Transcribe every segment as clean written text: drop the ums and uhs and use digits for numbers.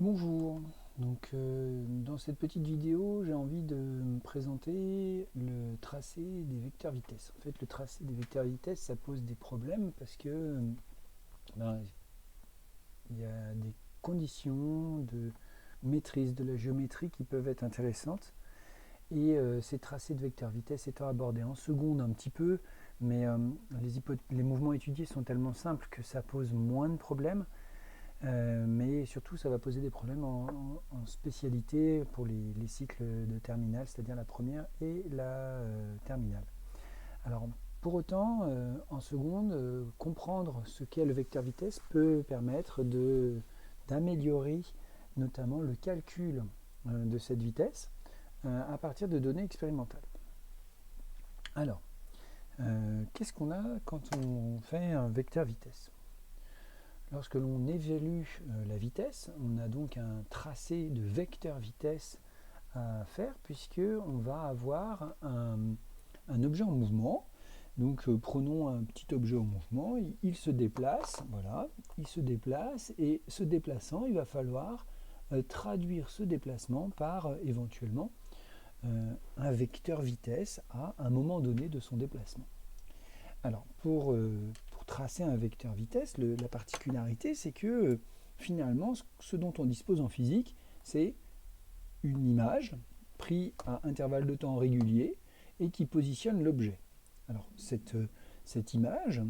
Bonjour, dans cette petite vidéo j'ai envie de me présenter le tracé des vecteurs vitesse. En fait le tracé des vecteurs vitesse ça pose des problèmes parce que ben, il y a des conditions de maîtrise de la géométrie qui peuvent être intéressantes et ces tracés de vecteurs vitesse étant abordés en seconde un petit peu, mais les mouvements étudiés sont tellement simples que ça pose moins de problèmes. Mais surtout, ça va poser des problèmes en spécialité pour les cycles de terminale, c'est-à-dire la première et la terminale. Alors, pour autant, en seconde, comprendre ce qu'est le vecteur vitesse peut permettre d'améliorer notamment le calcul de cette vitesse à partir de données expérimentales. Alors, qu'est-ce qu'on a quand on fait un vecteur vitesse ? Lorsque l'on évalue la vitesse, on a donc un tracé de vecteur vitesse à faire puisque on va avoir un objet en mouvement. Donc prenons un petit objet en mouvement, il se déplace, voilà, il se déplace et se déplaçant, il va falloir traduire ce déplacement par éventuellement un vecteur vitesse à un moment donné de son déplacement. Alors, pour tracer un vecteur vitesse, la particularité, c'est que finalement, ce dont on dispose en physique, c'est une image prise à intervalle de temps régulier et qui positionne l'objet. Alors, cette image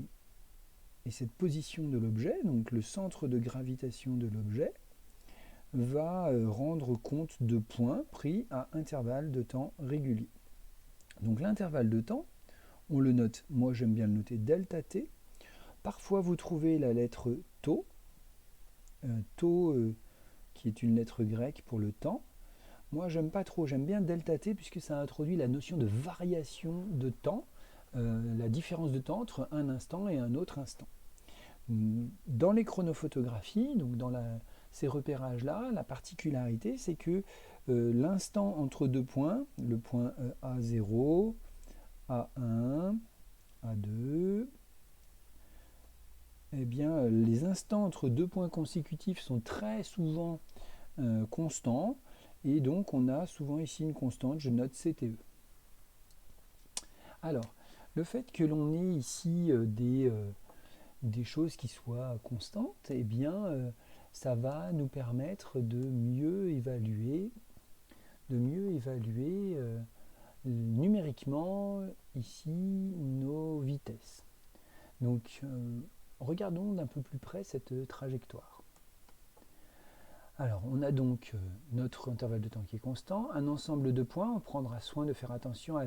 et cette position de l'objet, donc le centre de gravitation de l'objet, va rendre compte de points pris à intervalle de temps régulier. Donc l'intervalle de temps, on le note, moi j'aime bien le noter delta t. Parfois vous trouvez la lettre tau, qui est une lettre grecque pour le temps. Moi j'aime pas trop, j'aime bien delta t puisque ça introduit la notion de variation de temps, la différence de temps entre un instant et un autre instant. Dans les chronophotographies, donc dans ces repérages-là, la particularité c'est que l'instant entre deux points, le point A0, A1, A2, eh bien, les instants entre deux points consécutifs sont très souvent constants, et donc on a souvent ici une constante, je note CTE. Alors, le fait que l'on ait ici des choses qui soient constantes, eh bien, ça va nous permettre de mieux évaluer numériquement ici nos vitesses. Donc, regardons d'un peu plus près cette trajectoire. Alors, on a donc notre intervalle de temps qui est constant, un ensemble de points, on prendra soin de faire attention à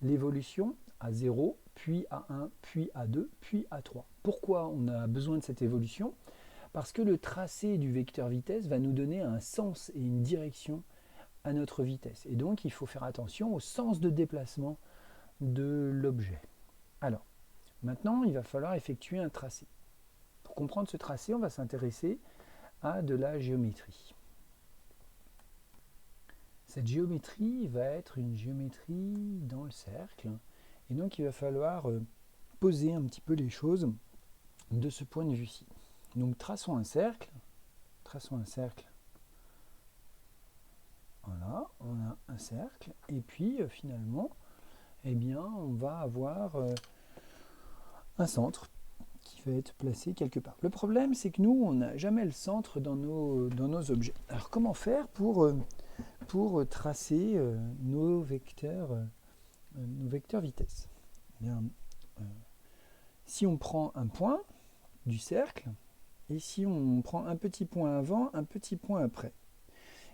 l'évolution à 0, puis à 1, puis à 2, puis à 3. Pourquoi on a besoin de cette évolution ? Parce que le tracé du vecteur vitesse va nous donner un sens et une direction à notre vitesse. Et donc, il faut faire attention au sens de déplacement de l'objet. Alors, maintenant, il va falloir effectuer un tracé. Pour comprendre ce tracé, on va s'intéresser à de la géométrie. Cette géométrie va être une géométrie dans le cercle, et donc il va falloir poser un petit peu les choses de ce point de vue-ci. Donc traçons un cercle, voilà, on a un cercle, et puis finalement, eh bien, on va avoir un centre qui va être placé quelque part. Le problème, c'est que nous, on n'a jamais le centre dans nos objets. Alors, comment faire pour tracer nos vecteurs vitesse ? Eh bien, si on prend un point du cercle, et si on prend un petit point avant, un petit point après,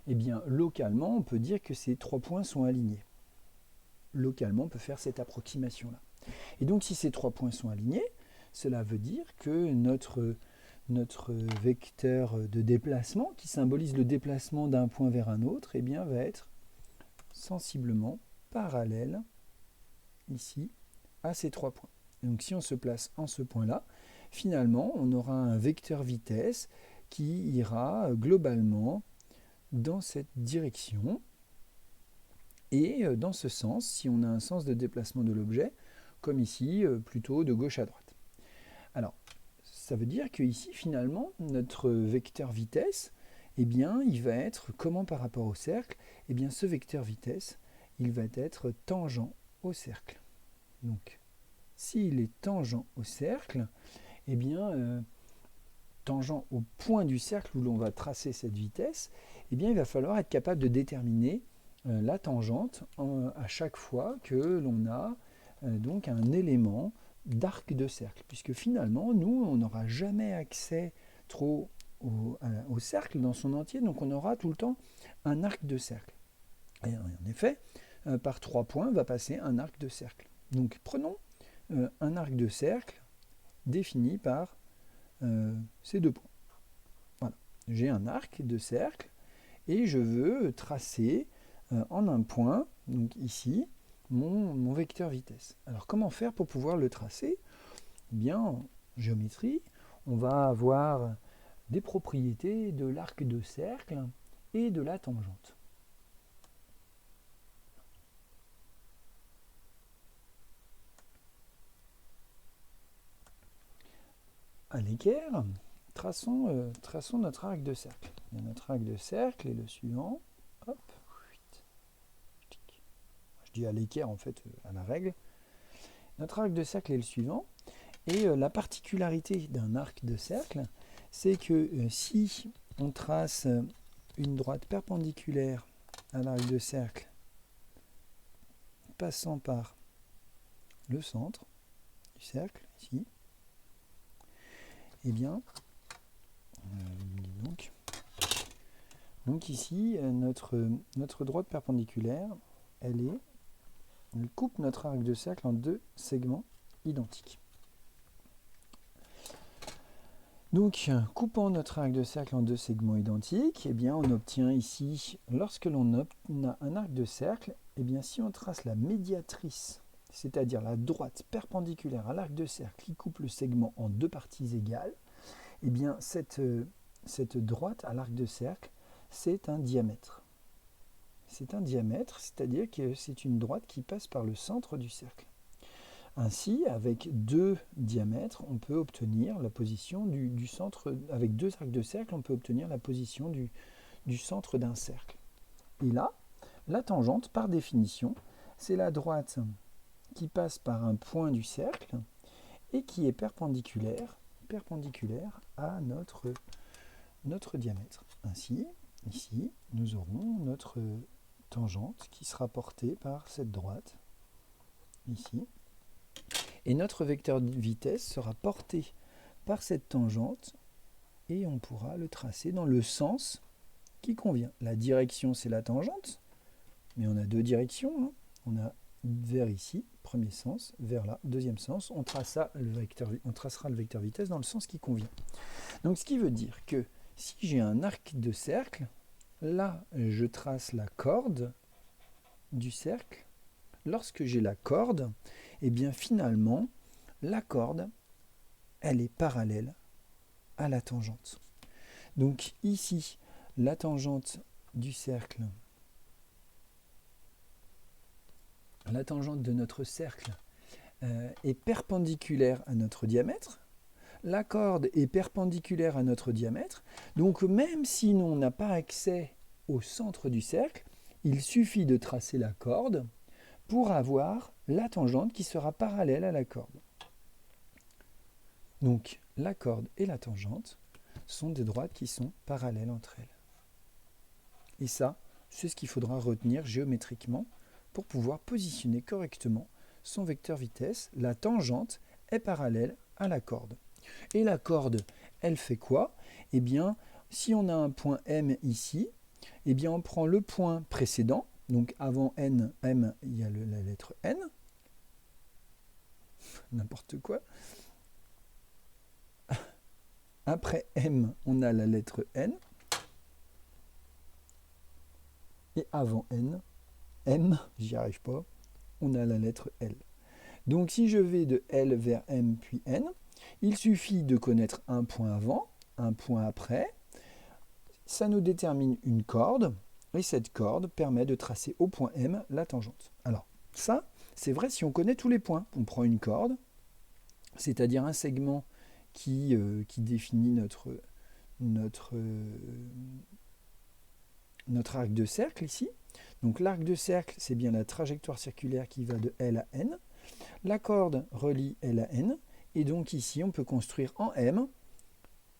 eh bien, localement, on peut dire que ces trois points sont alignés. Localement, on peut faire cette approximation-là. Et donc, si ces trois points sont alignés, cela veut dire que notre vecteur de déplacement, qui symbolise le déplacement d'un point vers un autre, eh bien, va être sensiblement parallèle, ici, à ces trois points. Et donc, si on se place en ce point-là, finalement, on aura un vecteur vitesse qui ira globalement dans cette direction. Et dans ce sens, si on a un sens de déplacement de l'objet, comme ici, plutôt de gauche à droite. Alors, ça veut dire que ici, finalement, notre vecteur vitesse, eh bien, il va être, comment par rapport au cercle? Eh bien, ce vecteur vitesse, il va être tangent au cercle. Donc, s'il est tangent au cercle, eh bien, tangent au point du cercle où l'on va tracer cette vitesse, eh bien, il va falloir être capable de déterminer la tangente à chaque fois que l'on a donc un élément d'arc de cercle, puisque finalement, nous, on n'aura jamais accès trop au cercle dans son entier, donc on aura tout le temps un arc de cercle. Et en effet, par 3 points va passer un arc de cercle. Donc prenons un arc de cercle défini par ces 2 points. Voilà. J'ai un arc de cercle et je veux tracer en un point, donc ici, mon vecteur vitesse. Alors comment faire pour pouvoir le tracer? Eh bien, en géométrie, on va avoir des propriétés de l'arc de cercle et de la tangente. À l'équerre, traçons notre arc de cercle. Notre arc de cercle est le suivant. Hop. Je dis à l'équerre, en fait, à la règle. Notre arc de cercle est le suivant. Et la particularité d'un arc de cercle, c'est que si on trace une droite perpendiculaire à l'arc de cercle, passant par le centre du cercle, ici, eh bien, donc ici, notre droite perpendiculaire, elle coupe notre arc de cercle en 2 segments identiques. Donc, coupant notre arc de cercle en 2 segments identiques, eh bien, on obtient ici, lorsque l'on a un arc de cercle, eh bien, si on trace la médiatrice, c'est-à-dire la droite perpendiculaire à l'arc de cercle qui coupe le segment en 2 parties égales, eh bien, cette droite à l'arc de cercle, c'est un diamètre. C'est un diamètre, c'est-à-dire que c'est une droite qui passe par le centre du cercle. Ainsi, avec 2 diamètres, on peut obtenir la position du centre, avec 2 arcs de cercle, on peut obtenir la position du centre d'un cercle. Et là, la tangente, par définition, c'est la droite qui passe par un point du cercle et qui est perpendiculaire à notre diamètre. Ainsi, ici, nous aurons notre tangente qui sera portée par cette droite, ici. Et notre vecteur de vitesse sera porté par cette tangente et on pourra le tracer dans le sens qui convient. La direction, c'est la tangente, mais on a 2 directions. Hein. On a vers ici, premier sens, vers là, deuxième sens. On tracera le vecteur vitesse dans le sens qui convient. Donc ce qui veut dire que si j'ai un arc de cercle, là, je trace la corde du cercle. Lorsque j'ai la corde, eh bien finalement, la corde, elle est parallèle à la tangente. Donc ici, la tangente du cercle, la tangente de notre cercle est perpendiculaire à notre diamètre. La corde est perpendiculaire à notre diamètre. Donc même si on n'a pas accès au centre du cercle, il suffit de tracer la corde pour avoir la tangente qui sera parallèle à la corde. Donc la corde et la tangente sont des droites qui sont parallèles entre elles. Et ça, c'est ce qu'il faudra retenir géométriquement pour pouvoir positionner correctement son vecteur vitesse. La tangente est parallèle à la corde. Et la corde, elle fait quoi? Eh bien, si on a un point M ici, eh bien on prend le point précédent. Donc avant N, M, il y a la lettre N. N'importe quoi. Après M, on a la lettre N. Et avant N, M, j'y arrive pas, on a la lettre L. Donc si je vais de L vers M puis N, il suffit de connaître un point avant, un point après. Ça nous détermine une corde. Et cette corde permet de tracer au point M la tangente. Alors, ça, c'est vrai si on connaît tous les points. On prend une corde, c'est-à-dire un segment qui définit notre arc de cercle ici. Donc l'arc de cercle, c'est bien la trajectoire circulaire qui va de L à N. La corde relie L à N. Et donc ici, on peut construire en M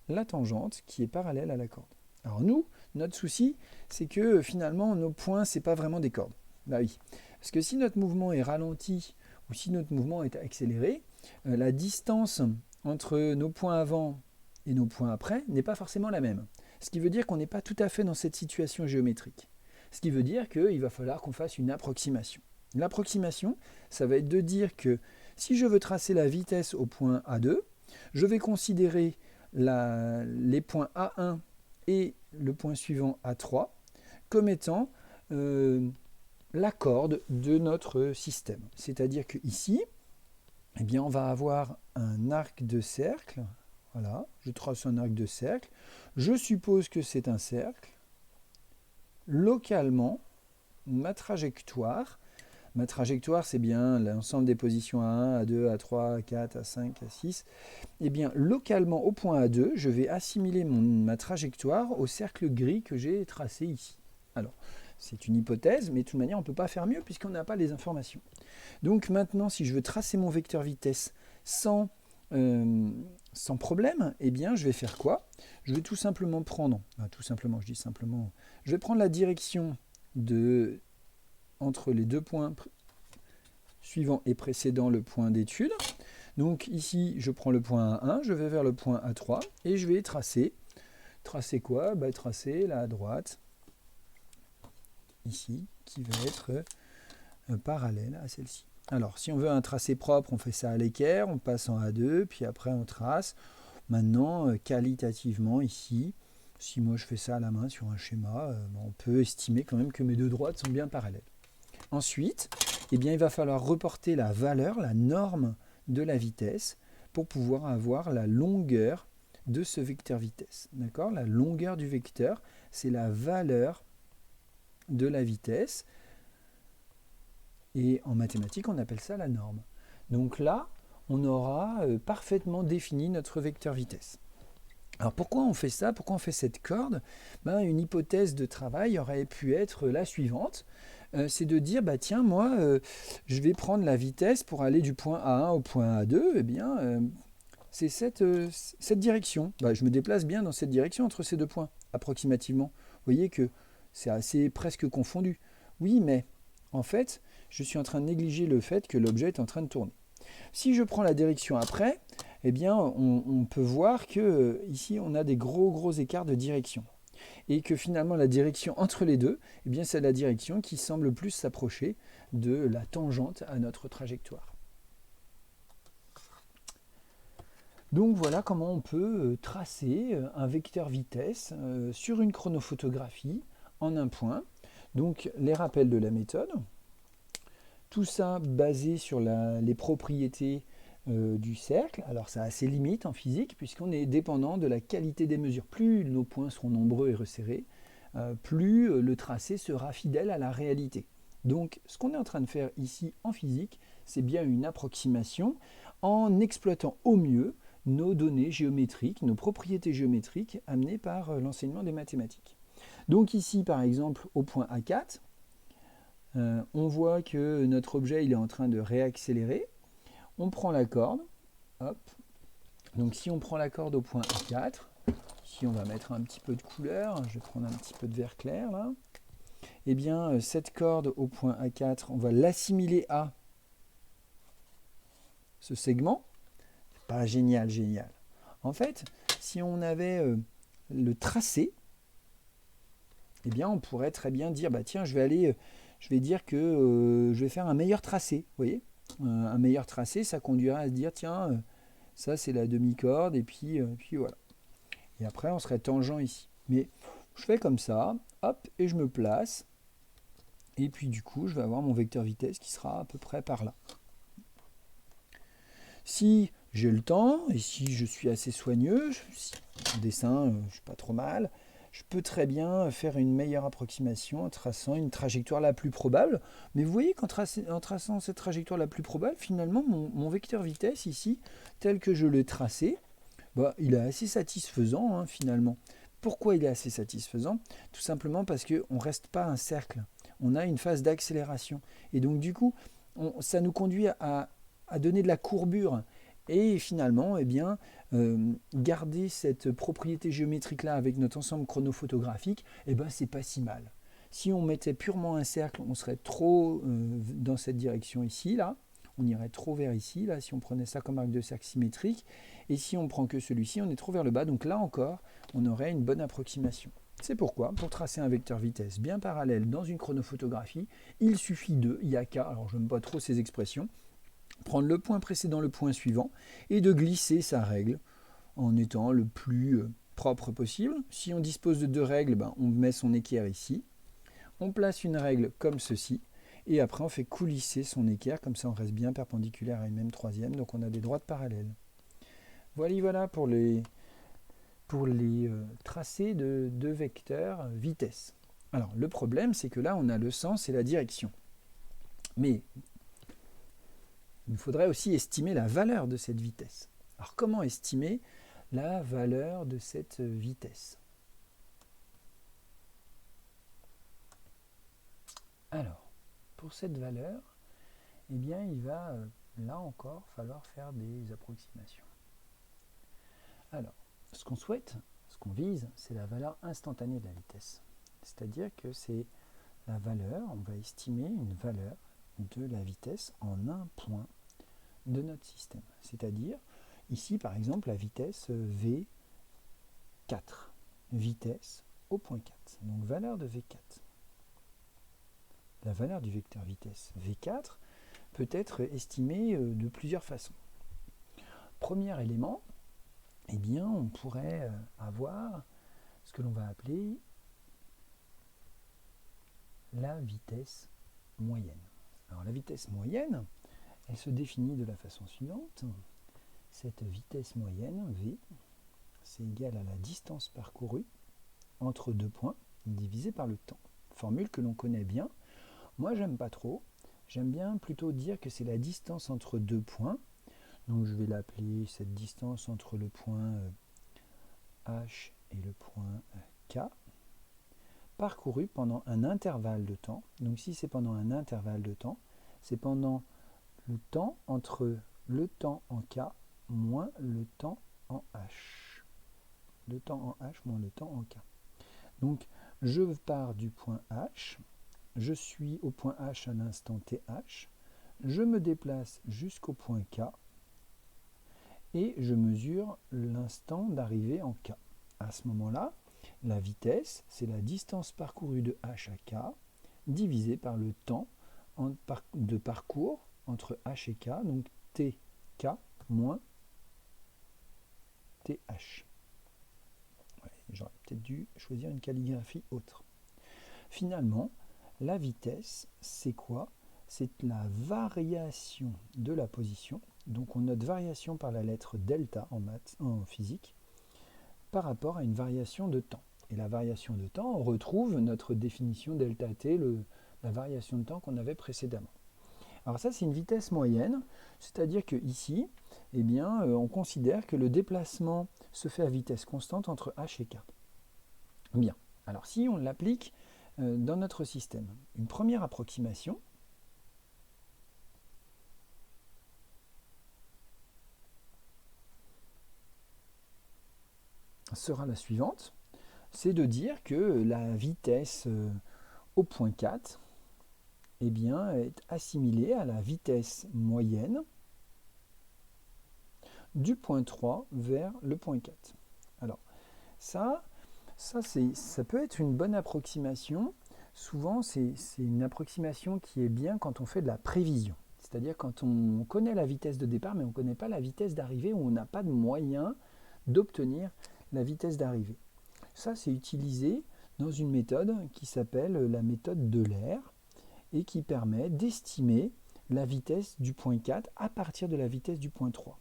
la tangente qui est parallèle à la corde. Alors nous, notre souci, c'est que finalement, nos points, ce n'est pas vraiment des cordes. Bah oui. Parce que si notre mouvement est ralenti ou si notre mouvement est accéléré, la distance entre nos points avant et nos points après n'est pas forcément la même. Ce qui veut dire qu'on n'est pas tout à fait dans cette situation géométrique. Ce qui veut dire qu'il va falloir qu'on fasse une approximation. L'approximation, ça va être de dire que si je veux tracer la vitesse au point A2, je vais considérer les points A1 et le point suivant A3 comme étant la corde de notre système. C'est-à-dire qu'ici, eh bien, on va avoir un arc de cercle. Voilà, je trace un arc de cercle. Je suppose que c'est un cercle. Localement, ma trajectoire, c'est bien l'ensemble des positions A1, A2, A3, A4, A5, A6. Eh bien, localement, au point A2, je vais assimiler ma trajectoire au cercle gris que j'ai tracé ici. Alors, c'est une hypothèse, mais de toute manière, on ne peut pas faire mieux puisqu'on n'a pas les informations. Donc maintenant, si je veux tracer mon vecteur vitesse sans problème, eh bien, je vais faire quoi? Je vais tout simplement prendre, je vais prendre la direction entre les deux points suivant et précédant le point d'étude. Donc ici, je prends le point A1, je vais vers le point A3 et je vais tracer. Tracer quoi? Tracer la droite, ici, qui va être parallèle à celle-ci. Alors, si on veut un tracé propre, on fait ça à l'équerre, on passe en A2, puis après on trace. Maintenant, qualitativement, ici, si moi je fais ça à la main sur un schéma, on peut estimer quand même que mes deux droites sont bien parallèles. Ensuite, eh bien, il va falloir reporter la valeur, la norme de la vitesse, pour pouvoir avoir la longueur de ce vecteur vitesse. D'accord? La longueur du vecteur, c'est la valeur de la vitesse. Et en mathématiques, on appelle ça la norme. Donc là, on aura parfaitement défini notre vecteur vitesse. Alors pourquoi on fait ça? Pourquoi on fait cette corde? Une hypothèse de travail aurait pu être la suivante. C'est de dire, tiens, moi, je vais prendre la vitesse pour aller du point A1 au point A2. Eh bien, c'est cette direction. Je me déplace bien dans cette direction entre ces deux points, approximativement. Vous voyez que c'est assez presque confondu. Oui, mais en fait, je suis en train de négliger le fait que l'objet est en train de tourner. Si je prends la direction après, eh bien, on peut voir que ici, on a des gros écarts de direction. Et que finalement, la direction entre les deux, eh bien, c'est la direction qui semble plus s'approcher de la tangente à notre trajectoire. Donc voilà comment on peut tracer un vecteur vitesse sur une chronophotographie en un point. Donc les rappels de la méthode. Tout ça basé sur les propriétés du cercle. Alors ça a ses limites en physique puisqu'on est dépendant de la qualité des mesures. Plus nos points seront nombreux et resserrés, plus le tracé sera fidèle à la réalité. Donc ce qu'on est en train de faire ici en physique, c'est bien une approximation en exploitant au mieux nos données géométriques, nos propriétés géométriques amenées par l'enseignement des mathématiques. Donc ici par exemple au point A4, on voit que notre objet il est en train de réaccélérer. On prend la corde. Hop. Donc si on prend la corde au point A4, ici on va mettre un petit peu de couleur, je vais prendre un petit peu de vert clair là. Eh bien cette corde au point A4, on va l'assimiler à ce segment. C'est pas génial. En fait, si on avait le tracé, eh bien on pourrait très bien dire, tiens, je vais dire que je vais faire un meilleur tracé. Vous voyez, un meilleur tracé, ça conduirait à se dire, tiens, ça c'est la demi-corde, et puis voilà. Et après, on serait tangent ici. Mais je fais comme ça, hop, et je me place. Et puis du coup, je vais avoir mon vecteur vitesse qui sera à peu près par là. Si j'ai le temps, et si je suis assez soigneux, si en dessin, je ne suis pas trop mal, je peux très bien faire une meilleure approximation en traçant une trajectoire la plus probable. Mais vous voyez qu'en traçant cette trajectoire la plus probable, finalement, mon vecteur vitesse ici, tel que je l'ai tracé, il est assez satisfaisant finalement. Pourquoi il est assez satisfaisant? Tout simplement parce qu'on ne reste pas un cercle. On a une phase d'accélération. Et donc du coup, ça nous conduit à donner de la courbure. Et finalement, eh bien, garder cette propriété géométrique-là avec notre ensemble chronophotographique, eh ben, c'est pas si mal. Si on mettait purement un cercle, on serait trop dans cette direction ici, là. On irait trop vers ici, là, si on prenait ça comme arc de cercle symétrique. Et si on prend que celui-ci, on est trop vers le bas. Donc là encore, on aurait une bonne approximation. C'est pourquoi, pour tracer un vecteur vitesse bien parallèle dans une chronophotographie, il suffit de, il y a qu'à, alors je n'aime pas trop ces expressions, prendre le point précédent, le point suivant, et de glisser sa règle en étant le plus propre possible. Si on dispose de deux règles, ben, on met son équerre ici, on place une règle comme ceci, et après on fait coulisser son équerre, comme ça on reste bien perpendiculaire à une même troisième, donc on a des droites parallèles. Voilà pour les tracés de vecteurs vitesse. Alors le problème, c'est que là on a le sens et la direction. Mais il faudrait aussi estimer la valeur de cette vitesse. Alors comment estimer la valeur de cette vitesse? Alors, pour cette valeur, eh bien, il va là encore falloir faire des approximations. Alors, ce qu'on souhaite, ce qu'on vise, c'est la valeur instantanée de la vitesse. C'est-à-dire que c'est la valeur, on va estimer une valeur de la vitesse en un point de notre système. C'est-à-dire, ici par exemple, la vitesse V4. Vitesse au point 4. Donc valeur de V4. La valeur du vecteur vitesse V4 peut être estimée de plusieurs façons. Premier élément, eh bien, on pourrait avoir ce que l'on va appeler la vitesse moyenne. Alors la vitesse moyenne, elle se définit de la façon suivante. Cette vitesse moyenne, V, c'est égal à la distance parcourue entre deux points divisé par le temps. Formule que l'on connaît bien. Moi, j'aime pas trop. J'aime bien plutôt dire que c'est la distance entre deux points. Donc je vais l'appeler cette distance entre le point H et le point K, parcourue pendant un intervalle de temps. Donc si c'est pendant un intervalle de temps, c'est pendant le temps entre le temps en K moins le temps en H. Le temps en H moins le temps en K. Donc je pars du point H, je suis au point H à l'instant TH, je me déplace jusqu'au point K et je mesure l'instant d'arrivée en K. À ce moment-là, la vitesse, c'est la distance parcourue de H à K divisée par le temps de parcours entre H et K, donc TK moins TH. Ouais, j'aurais peut-être dû choisir une calligraphie autre. Finalement, la vitesse, c'est quoi? C'est la variation de la position. Donc on note variation par la lettre delta en physique par rapport à une variation de temps. Et la variation de temps, on retrouve notre définition delta t, la variation de temps qu'on avait précédemment. Alors ça, c'est une vitesse moyenne, c'est-à-dire que ici, eh bien, on considère que le déplacement se fait à vitesse constante entre h et k. Bien, alors si on l'applique dans notre système, une première approximation sera la suivante, c'est de dire que la vitesse au point 4 eh bien, est assimilée à la vitesse moyenne du point 3 vers le point 4. Alors, ça peut être une bonne approximation. Souvent, c'est une approximation qui est bien quand on fait de la prévision. C'est-à-dire quand on connaît la vitesse de départ, mais on ne connaît pas la vitesse d'arrivée, ou on n'a pas de moyen d'obtenir la vitesse d'arrivée. Ça, c'est utilisé dans une méthode qui s'appelle la méthode d'Euler et qui permet d'estimer la vitesse du point 4 à partir de la vitesse du point 3.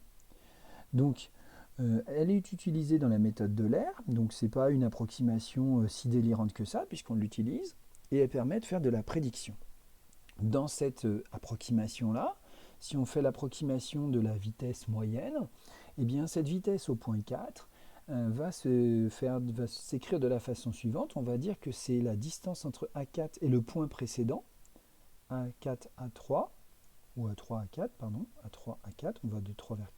Donc, elle est utilisée dans la méthode d'Euler, donc ce n'est pas une approximation si délirante que ça, puisqu'on l'utilise, et elle permet de faire de la prédiction. Dans cette approximation-là, si on fait l'approximation de la vitesse moyenne, eh bien cette vitesse au point 4, va s'écrire de la façon suivante. On va dire que c'est la distance entre A4 et le point précédent, A4, A3, ou A3, A4, pardon, A3, A4, on va de 3 vers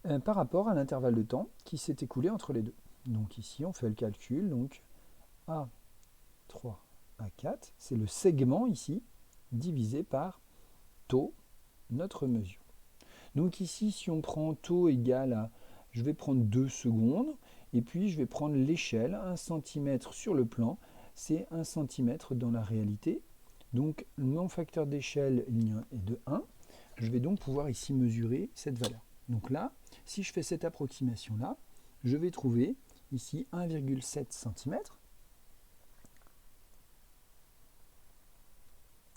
4, par rapport à l'intervalle de temps qui s'est écoulé entre les deux. Donc ici, on fait le calcul, donc A3, A4, c'est le segment ici, divisé par taux, notre mesure. Donc ici, si on prend taux égal à, je vais prendre 2 secondes, et puis je vais prendre l'échelle, 1 cm sur le plan, c'est 1 cm dans la réalité. Donc mon facteur d'échelle est de 1. Je vais donc pouvoir ici mesurer cette valeur. Donc là, si je fais cette approximation-là, je vais trouver ici 1,7 cm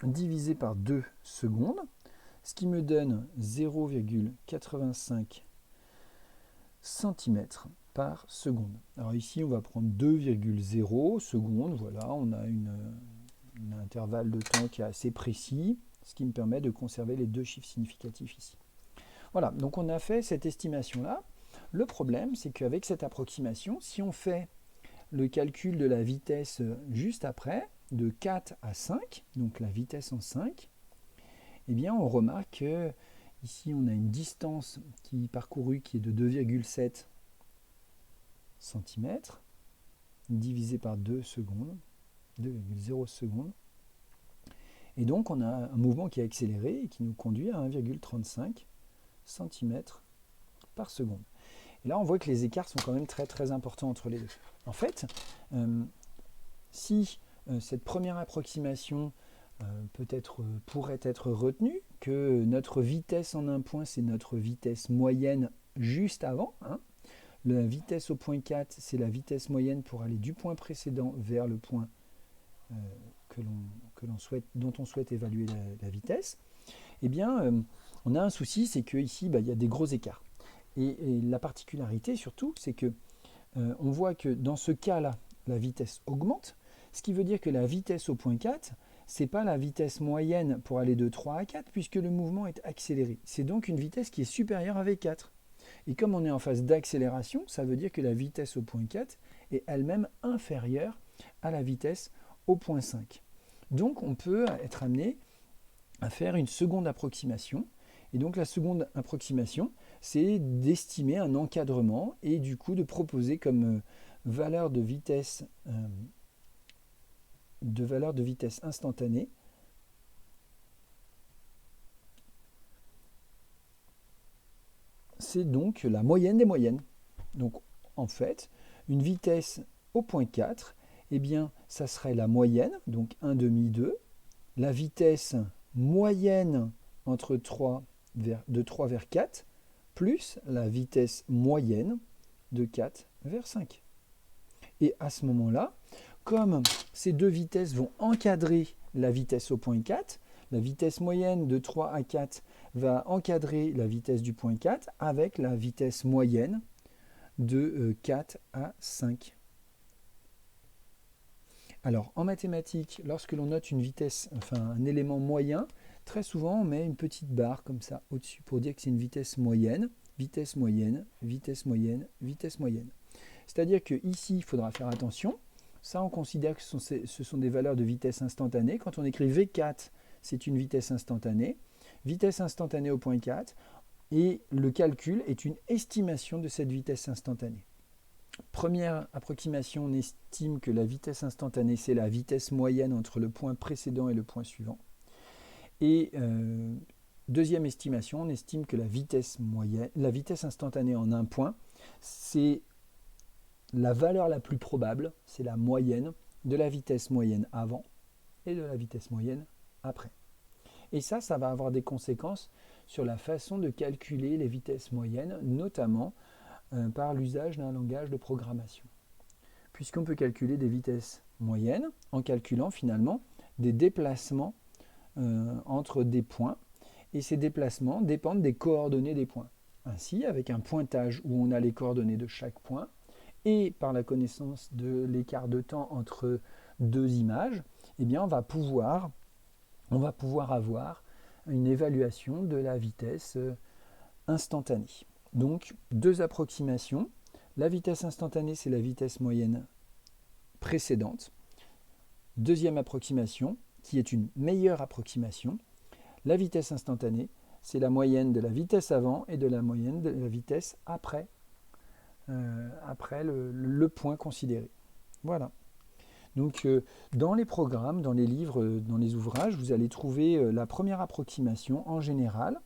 divisé par 2 secondes, ce qui me donne 0,85 cm par seconde. Alors ici, on va prendre 2,0 secondes. Voilà, on a un intervalle de temps qui est assez précis, ce qui me permet de conserver les deux chiffres significatifs ici. Voilà, donc on a fait cette estimation-là. Le problème, c'est qu'avec cette approximation, si on fait le calcul de la vitesse juste après, de 4 à 5, donc la vitesse en 5, eh bien on remarque que ici on a une distance qui est parcourue qui est de 2,7 cm divisé par 2 secondes, 2,0 secondes. Et donc on a un mouvement qui est accéléré et qui nous conduit à 1,35 cm par seconde. Et là on voit que les écarts sont quand même très très importants entre les deux. En fait, si cette première approximation pourrait être retenue, que notre vitesse en un point c'est notre vitesse moyenne juste avant, hein. La vitesse au point 4 c'est la vitesse moyenne pour aller du point précédent vers le point dont on souhaite évaluer la vitesse. Eh bien on a un souci, c'est qu'ici il y a des gros écarts. Et la particularité surtout, c'est que on voit que dans ce cas-là, la vitesse augmente, ce qui veut dire que la vitesse au point 4, ce n'est pas la vitesse moyenne pour aller de 3 à 4, puisque le mouvement est accéléré. C'est donc une vitesse qui est supérieure à V4. Et comme on est en phase d'accélération, ça veut dire que la vitesse au point 4 est elle-même inférieure à la vitesse au point 5. Donc on peut être amené à faire une seconde approximation. Et donc la seconde approximation, c'est d'estimer un encadrement et du coup de proposer comme valeur de vitesse instantanée c'est donc la moyenne des moyennes. Donc en fait, une vitesse au point 4, eh bien ça serait la moyenne, donc 1 demi 2, la vitesse moyenne entre de 3 vers 4, plus la vitesse moyenne de 4 vers 5. Et à ce moment-là, comme ces deux vitesses vont encadrer la vitesse au point 4, la vitesse moyenne de 3 à 4 va encadrer la vitesse du point 4 avec la vitesse moyenne de 4 à 5. Alors en mathématiques, lorsque l'on note une vitesse, enfin un élément moyen, très souvent on met une petite barre comme ça au-dessus pour dire que c'est une vitesse moyenne, vitesse moyenne, vitesse moyenne, vitesse moyenne. C'est-à-dire qu'ici, il faudra faire attention. Ça, on considère que ce sont des valeurs de vitesse instantanée. Quand on écrit V4, c'est une vitesse instantanée au point 4, et le calcul est une estimation de cette vitesse instantanée. Première approximation, on estime que la vitesse instantanée, c'est la vitesse moyenne entre le point précédent et le point suivant. Et deuxième estimation, on estime que la vitesse instantanée en un point, c'est la valeur la plus probable, c'est la moyenne de la vitesse moyenne avant et de la vitesse moyenne après. Et ça va avoir des conséquences sur la façon de calculer les vitesses moyennes, notamment par l'usage d'un langage de programmation. Puisqu'on peut calculer des vitesses moyennes en calculant finalement des déplacements entre des points, et ces déplacements dépendent des coordonnées des points. Ainsi, avec un pointage où on a les coordonnées de chaque point, et par la connaissance de l'écart de temps entre deux images, eh bien on va pouvoir avoir une évaluation de la vitesse instantanée. Donc deux approximations La vitesse instantanée, c'est la vitesse moyenne précédente. Deuxième approximation, qui est une meilleure approximation. La vitesse instantanée, c'est la moyenne de la vitesse avant et de la moyenne de la vitesse après, après le point considéré. Voilà. Donc dans les programmes, dans les livres, dans les ouvrages, vous allez trouver la première approximation en général.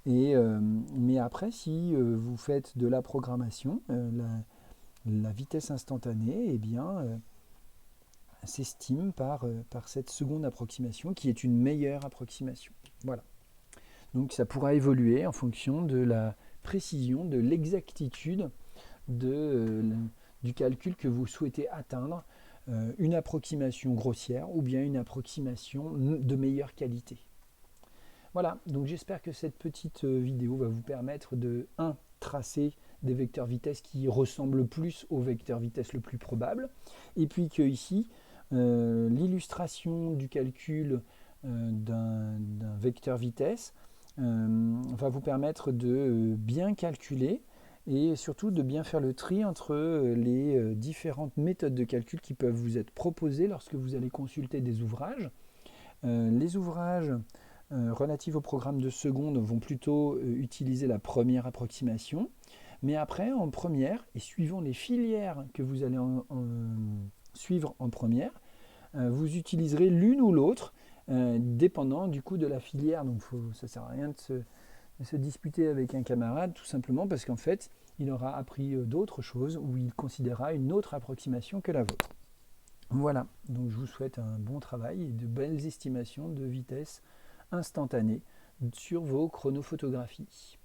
Mais après, si vous faites de la programmation, la vitesse instantanée, eh bien, s'estime par cette seconde approximation qui est une meilleure approximation. Voilà. Donc ça pourra évoluer en fonction de la précision, de l'exactitude du calcul que vous souhaitez atteindre, une approximation grossière ou bien une approximation de meilleure qualité. Voilà, donc j'espère que cette petite vidéo va vous permettre de tracer des vecteurs vitesse qui ressemblent plus au vecteur vitesse le plus probable, et puis que ici, l'illustration du calcul d'un vecteur vitesse va vous permettre de bien calculer et surtout de bien faire le tri entre les différentes méthodes de calcul qui peuvent vous être proposées lorsque vous allez consulter des ouvrages. Les ouvrages relatifs au programme de seconde vont plutôt utiliser la première approximation, mais après en première, et suivant les filières que vous allez suivre en première, vous utiliserez l'une ou l'autre, dépendant du coup de la filière. Donc ça ne sert à rien de se disputer avec un camarade, tout simplement parce qu'en fait, il aura appris d'autres choses ou il considérera une autre approximation que la vôtre. Voilà, donc je vous souhaite un bon travail et de belles estimations de vitesse instantanée sur vos chronophotographies.